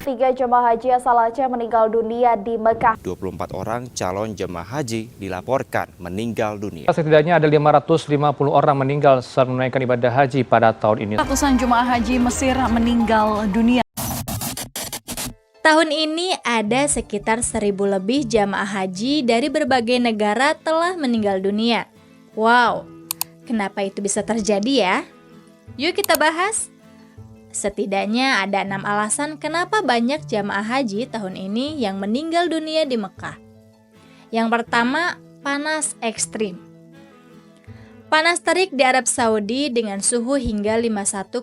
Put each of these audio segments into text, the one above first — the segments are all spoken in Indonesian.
3 jemaah haji asal Aceh meninggal dunia di Mekah. 24 orang calon jemaah haji dilaporkan meninggal dunia. Setidaknya ada 550 orang meninggal saat menunaikan ibadah haji pada tahun ini. Ratusan jemaah haji Mesir meninggal dunia. Tahun ini ada sekitar 1.000 lebih jamaah haji dari berbagai negara telah meninggal dunia. Wow, kenapa itu bisa terjadi ya? Yuk kita bahas. Setidaknya ada 6 alasan kenapa banyak jamaah haji tahun ini yang meninggal dunia di Mekah. Yang pertama, panas ekstrim. Panas terik di Arab Saudi dengan suhu hingga 51,8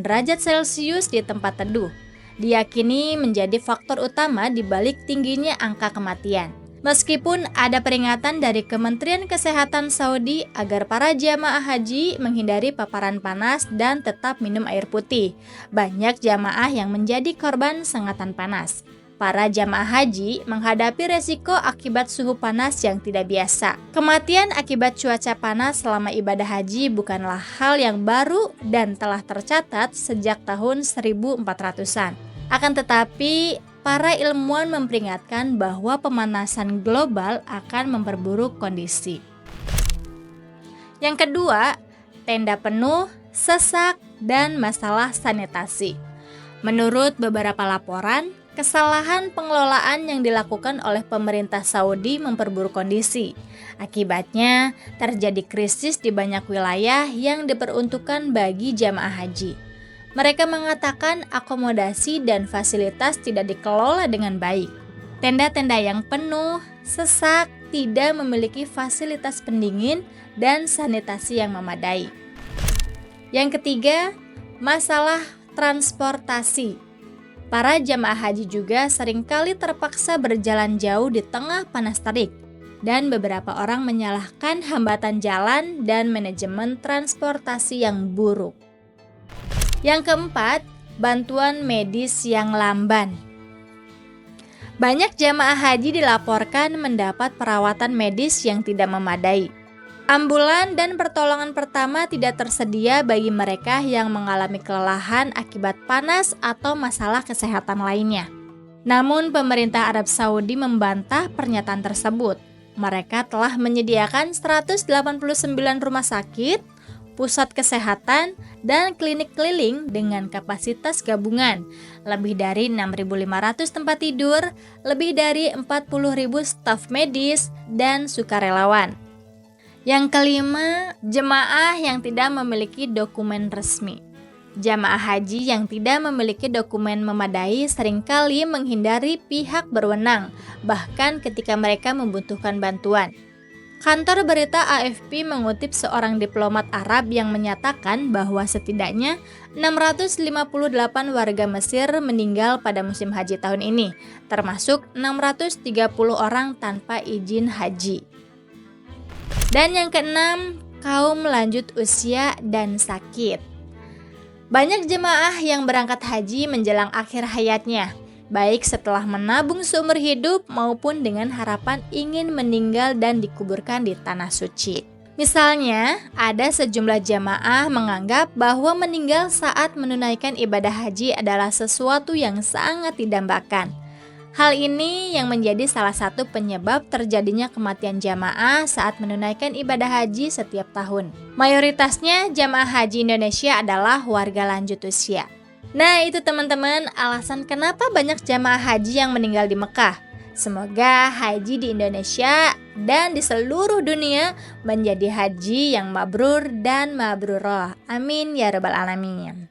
derajat Celcius di tempat teduh diyakini menjadi faktor utama di balik tingginya angka kematian. Meskipun ada peringatan dari Kementerian Kesehatan Saudi agar para jamaah haji menghindari paparan panas dan tetap minum air putih, banyak jamaah yang menjadi korban sengatan panas. Para jamaah haji menghadapi resiko akibat suhu panas yang tidak biasa. Kematian akibat cuaca panas selama ibadah haji bukanlah hal yang baru dan telah tercatat sejak tahun 1400-an. Akan tetapi, para ilmuwan memperingatkan bahwa pemanasan global akan memperburuk kondisi. Yang kedua, tenda penuh, sesak, dan masalah sanitasi. Menurut beberapa laporan, kesalahan pengelolaan yang dilakukan oleh pemerintah Saudi memperburuk kondisi. Akibatnya, terjadi krisis di banyak wilayah yang diperuntukkan bagi jamaah haji. Mereka mengatakan akomodasi dan fasilitas tidak dikelola dengan baik. Tenda-tenda yang penuh, sesak, tidak memiliki fasilitas pendingin dan sanitasi yang memadai. Yang ketiga, masalah transportasi. Para jamaah haji juga seringkali terpaksa berjalan jauh di tengah panas terik, dan beberapa orang menyalahkan hambatan jalan dan manajemen transportasi yang buruk. Yang keempat, bantuan medis yang lamban. Banyak jamaah haji dilaporkan mendapat perawatan medis yang tidak memadai. Ambulan dan pertolongan pertama tidak tersedia bagi mereka yang mengalami kelelahan akibat panas atau masalah kesehatan lainnya. Namun pemerintah Arab Saudi membantah pernyataan tersebut. Mereka telah menyediakan 189 rumah sakit, pusat kesehatan, dan klinik keliling dengan kapasitas gabungan, lebih dari 6.500 tempat tidur, lebih dari 40.000 staf medis, dan sukarelawan. Yang kelima, jemaah yang tidak memiliki dokumen resmi. Jamaah haji yang tidak memiliki dokumen memadai seringkali menghindari pihak berwenang, bahkan ketika mereka membutuhkan bantuan. Kantor berita AFP mengutip seorang diplomat Arab yang menyatakan bahwa setidaknya 658 warga Mesir meninggal pada musim haji tahun ini, termasuk 630 orang tanpa izin haji. Dan yang keenam, kaum lanjut usia dan sakit. Banyak jemaah yang berangkat haji menjelang akhir hayatnya, baik setelah menabung seumur hidup maupun dengan harapan ingin meninggal dan dikuburkan di tanah suci. Misalnya, ada sejumlah jamaah menganggap bahwa meninggal saat menunaikan ibadah haji adalah sesuatu yang sangat didambakan. Hal ini yang menjadi salah satu penyebab terjadinya kematian jamaah saat menunaikan ibadah haji setiap tahun. Mayoritasnya jamaah haji Indonesia adalah warga lanjut usia. Nah, itu teman-teman alasan kenapa banyak jamaah haji yang meninggal di Mekah. Semoga haji di Indonesia dan di seluruh dunia menjadi haji yang mabrur dan mabrurah. Amin ya rabbal alamin.